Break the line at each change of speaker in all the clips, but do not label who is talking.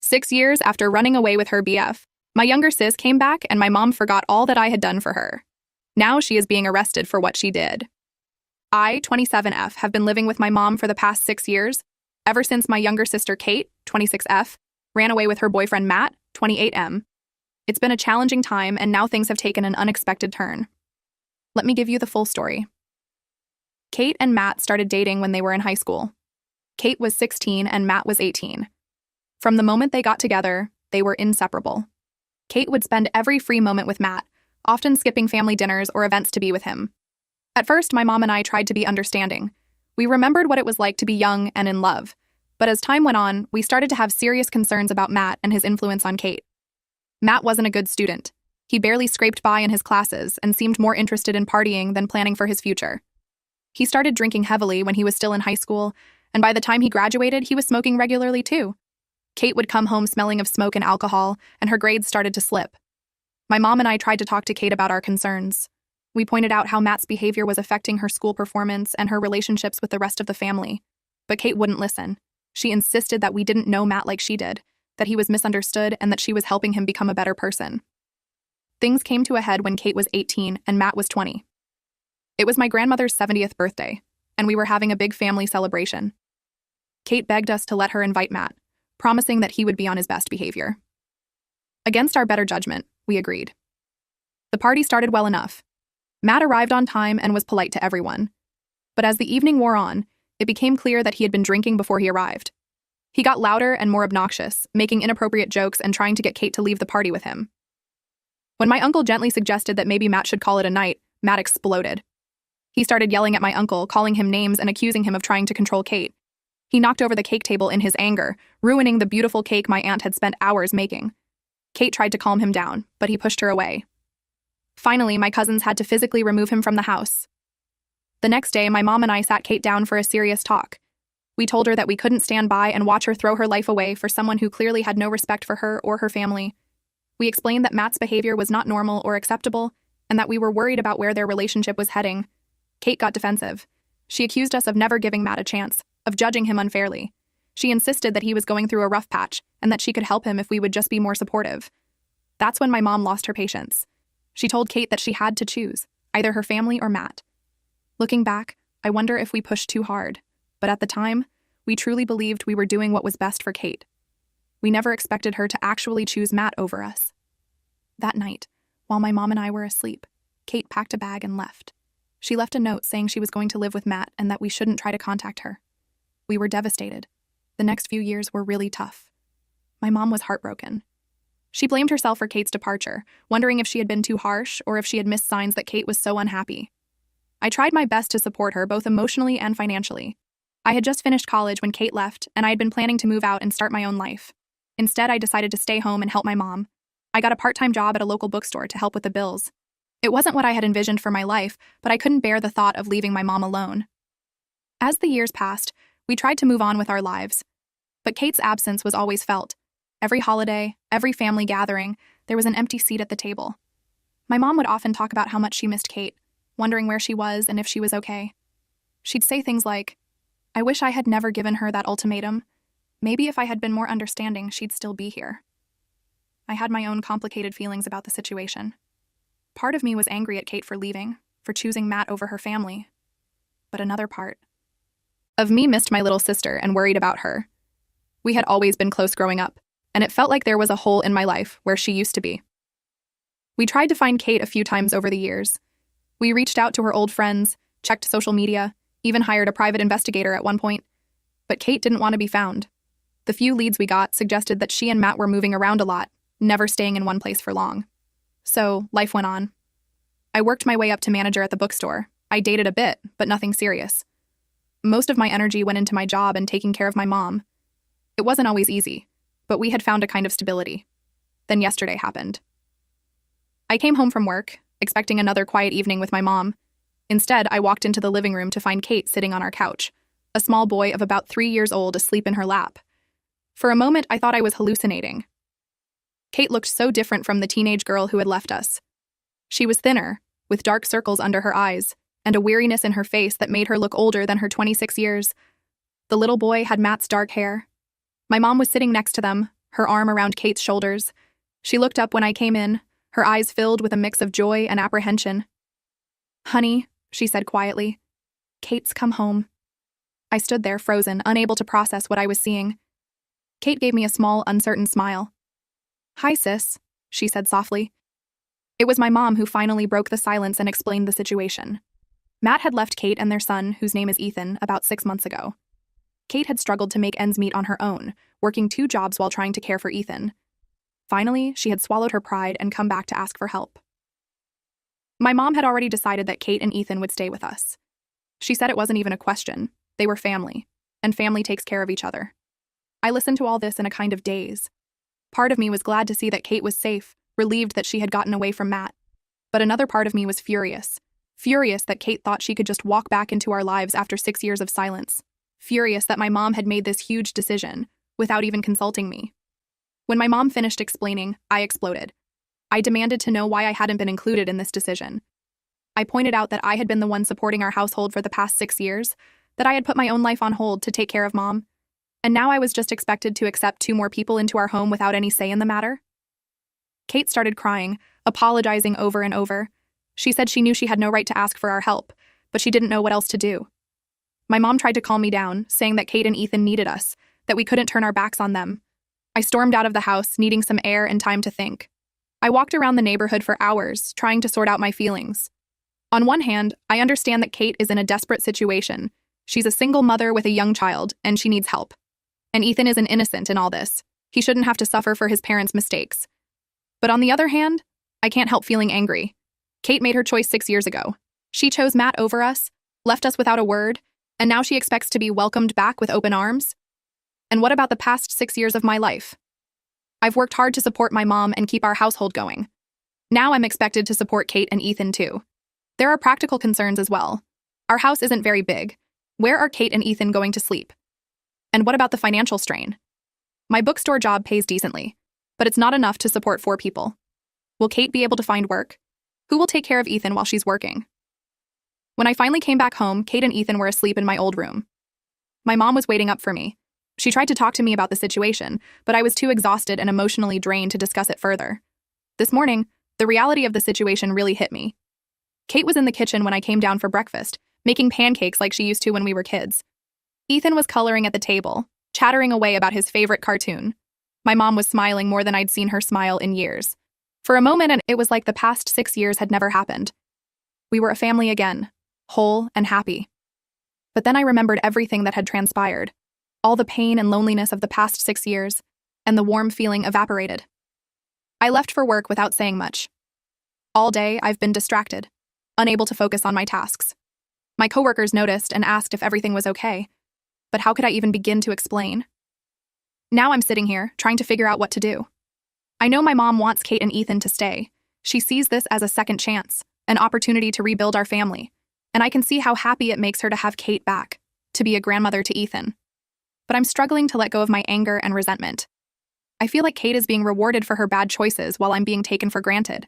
6 years after running away with her BF, my younger sis came back and my mom forgot all that I had done for her. Now she is being arrested for what she did. I, 27F, have been living with my mom for the past 6 years, ever since my younger sister Kate, 26F, ran away with her boyfriend Matt, 28M. It's been a challenging time and now things have taken an unexpected turn. Let me give you the full story. Kate and Matt started dating when they were in high school. Kate was 16 and Matt was 18. From the moment they got together, they were inseparable. Kate would spend every free moment with Matt, often skipping family dinners or events to be with him. At first, my mom and I tried to be understanding. We remembered what it was like to be young and in love. But as time went on, we started to have serious concerns about Matt and his influence on Kate. Matt wasn't a good student. He barely scraped by in his classes and seemed more interested in partying than planning for his future. He started drinking heavily when he was still in high school, and by the time he graduated, he was smoking regularly too. Kate would come home smelling of smoke and alcohol, and her grades started to slip. My mom and I tried to talk to Kate about our concerns. We pointed out how Matt's behavior was affecting her school performance and her relationships with the rest of the family. But Kate wouldn't listen. She insisted that we didn't know Matt like she did, that he was misunderstood, and that she was helping him become a better person. Things came to a head when Kate was 18 and Matt was 20. It was my grandmother's 70th birthday, and we were having a big family celebration. Kate begged us to let her invite Matt, promising that he would be on his best behavior. Against our better judgment, we agreed. The party started well enough. Matt arrived on time and was polite to everyone. But as the evening wore on, it became clear that he had been drinking before he arrived. He got louder and more obnoxious, making inappropriate jokes and trying to get Kate to leave the party with him. When my uncle gently suggested that maybe Matt should call it a night, Matt exploded. He started yelling at my uncle, calling him names and accusing him of trying to control Kate. He knocked over the cake table in his anger, ruining the beautiful cake my aunt had spent hours making. Kate tried to calm him down, but he pushed her away. Finally, my cousins had to physically remove him from the house. The next day, my mom and I sat Kate down for a serious talk. We told her that we couldn't stand by and watch her throw her life away for someone who clearly had no respect for her or her family. We explained that Matt's behavior was not normal or acceptable, and that we were worried about where their relationship was heading. Kate got defensive. She accused us of never giving Matt a chance, of judging him unfairly. She insisted that he was going through a rough patch, and that she could help him if we would just be more supportive. That's when my mom lost her patience. She told Kate that she had to choose, either her family or Matt. Looking back, I wonder if we pushed too hard, but at the time, we truly believed we were doing what was best for Kate. We never expected her to actually choose Matt over us. That night, while my mom and I were asleep, Kate packed a bag and left. She left a note saying she was going to live with Matt and that we shouldn't try to contact her. We were devastated. The next few years were really tough. My mom was heartbroken. She blamed herself for Kate's departure, wondering if she had been too harsh or if she had missed signs that Kate was so unhappy. I tried my best to support her both emotionally and financially. I had just finished college when Kate left, and I had been planning to move out and start my own life. Instead, I decided to stay home and help my mom. I got a part-time job at a local bookstore to help with the bills. It wasn't what I had envisioned for my life, but I couldn't bear the thought of leaving my mom alone. As the years passed, we tried to move on with our lives. But Kate's absence was always felt. Every holiday, every family gathering, there was an empty seat at the table. My mom would often talk about how much she missed Kate, wondering where she was and if she was okay. She'd say things like, "I wish I had never given her that ultimatum. Maybe if I had been more understanding, she'd still be here." I had my own complicated feelings about the situation. Part of me was angry at Kate for leaving, for choosing Matt over her family. But another part of me missed my little sister and worried about her. We had always been close growing up, and it felt like there was a hole in my life where she used to be. We tried to find Kate a few times over the years. We reached out to her old friends, checked social media, even hired a private investigator at one point. But Kate didn't want to be found. The few leads we got suggested that she and Matt were moving around a lot, never staying in one place for long. So, life went on. I worked my way up to manager at the bookstore. I dated a bit, but nothing serious. Most of my energy went into my job and taking care of my mom. It wasn't always easy, but we had found a kind of stability. Then yesterday happened. I came home from work, expecting another quiet evening with my mom. Instead, I walked into the living room to find Kate sitting on our couch, a small boy of about 3 years old asleep in her lap. For a moment, I thought I was hallucinating. Kate looked so different from the teenage girl who had left us. She was thinner, with dark circles under her eyes, and a weariness in her face that made her look older than her 26 years. The little boy had Matt's dark hair. My mom was sitting next to them, her arm around Kate's shoulders. She looked up when I came in, her eyes filled with a mix of joy and apprehension. "Honey," she said quietly, "Kate's come home." I stood there, frozen, unable to process what I was seeing. Kate gave me a small, uncertain smile. "Hi, sis," she said softly. It was my mom who finally broke the silence and explained the situation. Matt had left Kate and their son, whose name is Ethan, about 6 months ago. Kate had struggled to make ends meet on her own, working 2 jobs while trying to care for Ethan. Finally, she had swallowed her pride and come back to ask for help. My mom had already decided that Kate and Ethan would stay with us. She said it wasn't even a question. They were family, and family takes care of each other. I listened to all this in a kind of daze. Part of me was glad to see that Kate was safe, relieved that she had gotten away from Matt. But another part of me was furious. Furious that Kate thought she could just walk back into our lives after 6 years of silence. Furious that my mom had made this huge decision, without even consulting me. When my mom finished explaining, I exploded. I demanded to know why I hadn't been included in this decision. I pointed out that I had been the one supporting our household for the past 6 years, that I had put my own life on hold to take care of Mom, and now I was just expected to accept 2 more people into our home without any say in the matter. Kate started crying, apologizing over and over. She said she knew she had no right to ask for our help, but she didn't know what else to do. My mom tried to calm me down, saying that Kate and Ethan needed us, that we couldn't turn our backs on them. I stormed out of the house, needing some air and time to think. I walked around the neighborhood for hours, trying to sort out my feelings. On one hand, I understand that Kate is in a desperate situation. She's a single mother with a young child, and she needs help. And Ethan is an innocent in all this. He shouldn't have to suffer for his parents' mistakes. But on the other hand, I can't help feeling angry. Kate made her choice 6 years ago. She chose Matt over us, left us without a word, and now she expects to be welcomed back with open arms? And what about the past 6 years of my life? I've worked hard to support my mom and keep our household going. Now I'm expected to support Kate and Ethan too. There are practical concerns as well. Our house isn't very big. Where are Kate and Ethan going to sleep? And what about the financial strain? My bookstore job pays decently, but it's not enough to support 4 people. Will Kate be able to find work? Who will take care of Ethan while she's working? When I finally came back home, Kate and Ethan were asleep in my old room. My mom was waiting up for me. She tried to talk to me about the situation, but I was too exhausted and emotionally drained to discuss it further. This morning, the reality of the situation really hit me. Kate was in the kitchen when I came down for breakfast, making pancakes like she used to when we were kids. Ethan was coloring at the table, chattering away about his favorite cartoon. My mom was smiling more than I'd seen her smile in years. For a moment, it was like the past 6 years had never happened. We were a family again, whole and happy. But then I remembered everything that had transpired. All the pain and loneliness of the past 6 years, and the warm feeling evaporated. I left for work without saying much. All day, I've been distracted, unable to focus on my tasks. My coworkers noticed and asked if everything was okay, but how could I even begin to explain? Now I'm sitting here, trying to figure out what to do. I know my mom wants Kate and Ethan to stay. She sees this as a second chance, an opportunity to rebuild our family, and I can see how happy it makes her to have Kate back, to be a grandmother to Ethan. But I'm struggling to let go of my anger and resentment. I feel like Kate is being rewarded for her bad choices while I'm being taken for granted.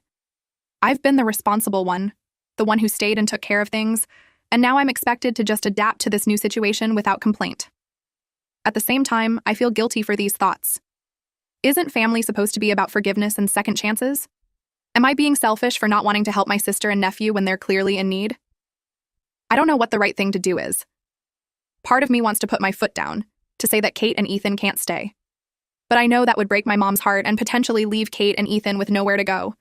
I've been the responsible one, the one who stayed and took care of things, and now I'm expected to just adapt to this new situation without complaint. At the same time, I feel guilty for these thoughts. Isn't family supposed to be about forgiveness and second chances? Am I being selfish for not wanting to help my sister and nephew when they're clearly in need? I don't know what the right thing to do is. Part of me wants to put my foot down, to say that Kate and Ethan can't stay. But I know that would break my mom's heart and potentially leave Kate and Ethan with nowhere to go.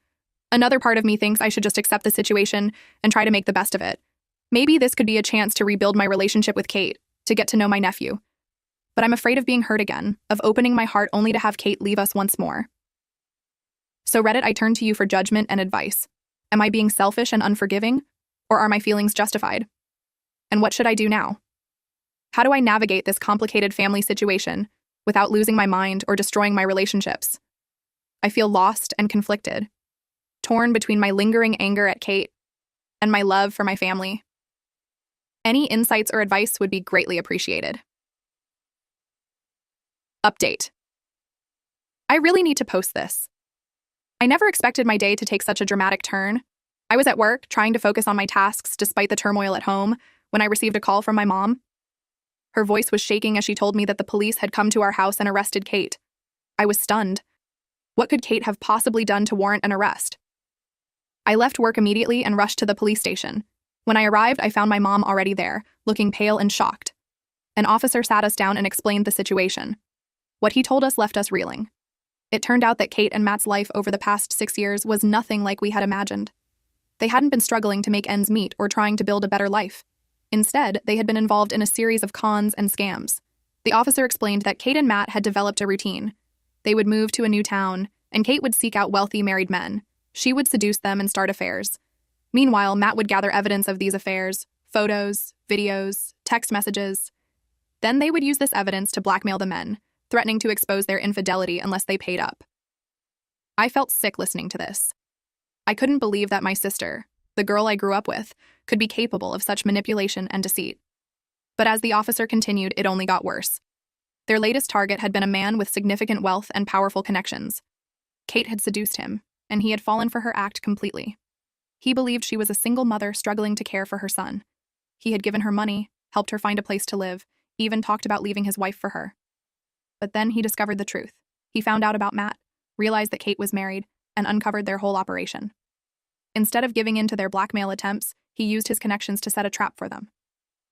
Another part of me thinks I should just accept the situation and try to make the best of it. Maybe this could be a chance to rebuild my relationship with Kate, to get to know my nephew. But I'm afraid of being hurt again, of opening my heart only to have Kate leave us once more. So Reddit, I turn to you for judgment and advice. Am I being selfish and unforgiving? Or are my feelings justified? And what should I do now? How do I navigate this complicated family situation without losing my mind or destroying my relationships? I feel lost and conflicted, torn between my lingering anger at Kate and my love for my family. Any insights or advice would be greatly appreciated. Update. I really need to post this. I never expected my day to take such a dramatic turn. I was at work, trying to focus on my tasks despite the turmoil at home, when I received a call from my mom. Her voice was shaking as she told me that the police had come to our house and arrested Kate. I was stunned. What could Kate have possibly done to warrant an arrest? I left work immediately and rushed to the police station. When I arrived, I found my mom already there, looking pale and shocked. An officer sat us down and explained the situation. What he told us left us reeling. It turned out that Kate and Matt's life over the past 6 years was nothing like we had imagined. They hadn't been struggling to make ends meet or trying to build a better life. Instead, they had been involved in a series of cons and scams. The officer explained that Kate and Matt had developed a routine. They would move to a new town, and Kate would seek out wealthy married men. She would seduce them and start affairs. Meanwhile, Matt would gather evidence of these affairs, photos, videos, text messages. Then they would use this evidence to blackmail the men, threatening to expose their infidelity unless they paid up. I felt sick listening to this. I couldn't believe that my sister, the girl I grew up with, could be capable of such manipulation and deceit. But as the officer continued, it only got worse. Their latest target had been a man with significant wealth and powerful connections. Kate had seduced him, and he had fallen for her act completely. He believed she was a single mother struggling to care for her son. He had given her money, helped her find a place to live, even talked about leaving his wife for her. But then he discovered the truth. He found out about Matt, realized that Kate was married, and uncovered their whole operation. Instead of giving in to their blackmail attempts, he used his connections to set a trap for them.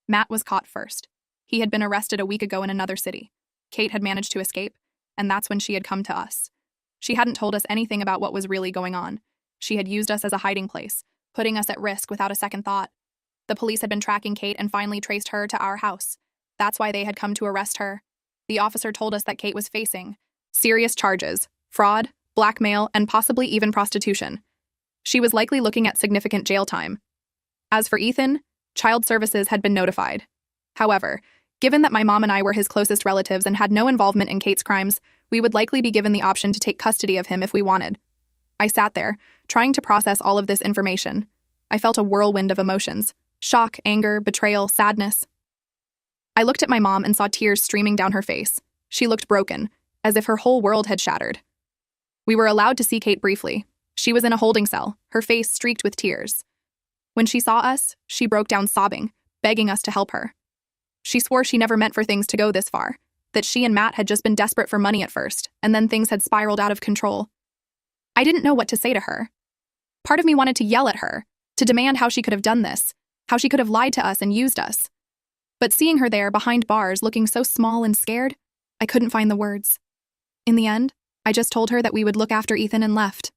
Matt was caught first. He had been arrested a week ago in another city. Kate had managed to escape, and that's when she had come to us. She hadn't told us anything about what was really going on. She had used us as a hiding place, putting us at risk without a second thought. The police had been tracking Kate and finally traced her to our house. That's why they had come to arrest her. The officer told us that Kate was facing serious charges: fraud, blackmail, and possibly even prostitution. She was likely looking at significant jail time. As for Ethan, child services had been notified. However, given that my mom and I were his closest relatives and had no involvement in Kate's crimes, we would likely be given the option to take custody of him if we wanted. I sat there, trying to process all of this information. I felt a whirlwind of emotions: shock, anger, betrayal, sadness. I looked at my mom and saw tears streaming down her face. She looked broken, as if her whole world had shattered. We were allowed to see Kate briefly. She was in a holding cell, her face streaked with tears. When she saw us, she broke down sobbing, begging us to help her. She swore she never meant for things to go this far, that she and Matt had just been desperate for money at first, and then things had spiraled out of control. I didn't know what to say to her. Part of me wanted to yell at her, to demand how she could have done this, how she could have lied to us and used us. But seeing her there behind bars looking so small and scared, I couldn't find the words. In the end, I just told her that we would look after Ethan and left.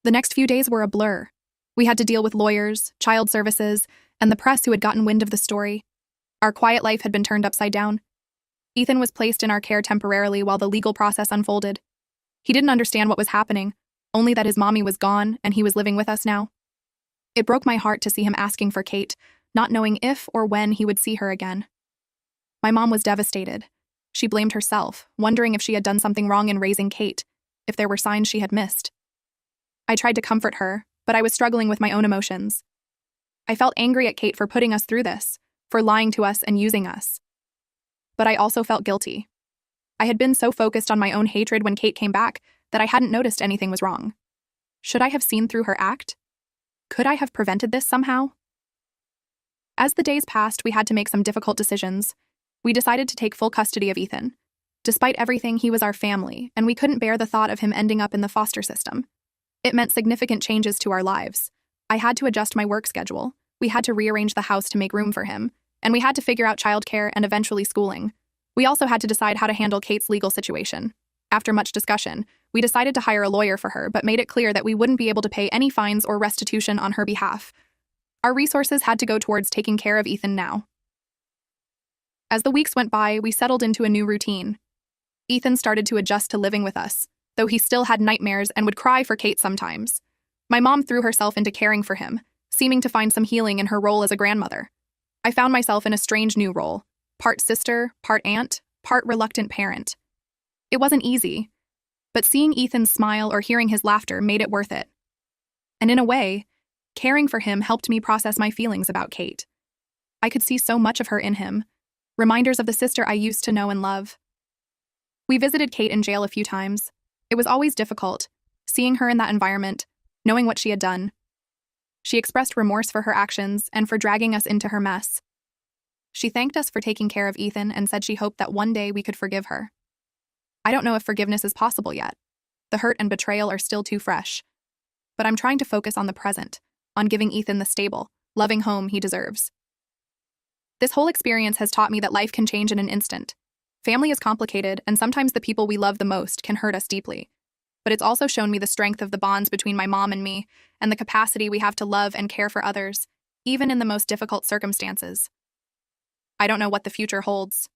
The next few days were a blur. We had to deal with lawyers, child services, and the press who had gotten wind of the story. Our quiet life had been turned upside down. Ethan was placed in our care temporarily while the legal process unfolded. He didn't understand what was happening, only that his mommy was gone and he was living with us now. It broke my heart to see him asking for Kate, not knowing if or when he would see her again. My mom was devastated. She blamed herself, wondering if she had done something wrong in raising Kate, if there were signs she had missed. I tried to comfort her, but I was struggling with my own emotions. I felt angry at Kate for putting us through this, for lying to us and using us. But I also felt guilty. I had been so focused on my own hatred when Kate came back that I hadn't noticed anything was wrong. Should I have seen through her act? Could I have prevented this somehow? As the days passed, we had to make some difficult decisions. We decided to take full custody of Ethan. Despite everything, he was our family, and we couldn't bear the thought of him ending up in the foster system. It meant significant changes to our lives. I had to adjust my work schedule. We had to rearrange the house to make room for him, and we had to figure out childcare and eventually schooling. We also had to decide how to handle Kate's legal situation. After much discussion, we decided to hire a lawyer for her, but made it clear that we wouldn't be able to pay any fines or restitution on her behalf. Our resources had to go towards taking care of Ethan now. As the weeks went by, we settled into a new routine. Ethan started to adjust to living with us, though he still had nightmares and would cry for Kate sometimes. My mom threw herself into caring for him, seeming to find some healing in her role as a grandmother. I found myself in a strange new role, part sister, part aunt, part reluctant parent. It wasn't easy, but seeing Ethan smile or hearing his laughter made it worth it. And in a way, caring for him helped me process my feelings about Kate. I could see so much of her in him, reminders of the sister I used to know and love. We visited Kate in jail a few times. It was always difficult, seeing her in that environment, knowing what she had done. She expressed remorse for her actions and for dragging us into her mess. She thanked us for taking care of Ethan and said she hoped that one day we could forgive her. I don't know if forgiveness is possible yet. The hurt and betrayal are still too fresh. But I'm trying to focus on the present, on giving Ethan the stable, loving home he deserves. This whole experience has taught me that life can change in an instant. Family is complicated, and sometimes the people we love the most can hurt us deeply. But it's also shown me the strength of the bonds between my mom and me, and the capacity we have to love and care for others, even in the most difficult circumstances. I don't know what the future holds.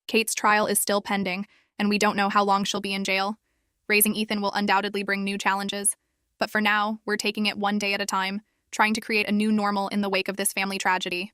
Kate's trial is still pending, and we don't know how long she'll be in jail. Raising Ethan will undoubtedly bring new challenges, but for now, we're taking it one day at a time, trying to create a new normal in the wake of this family tragedy.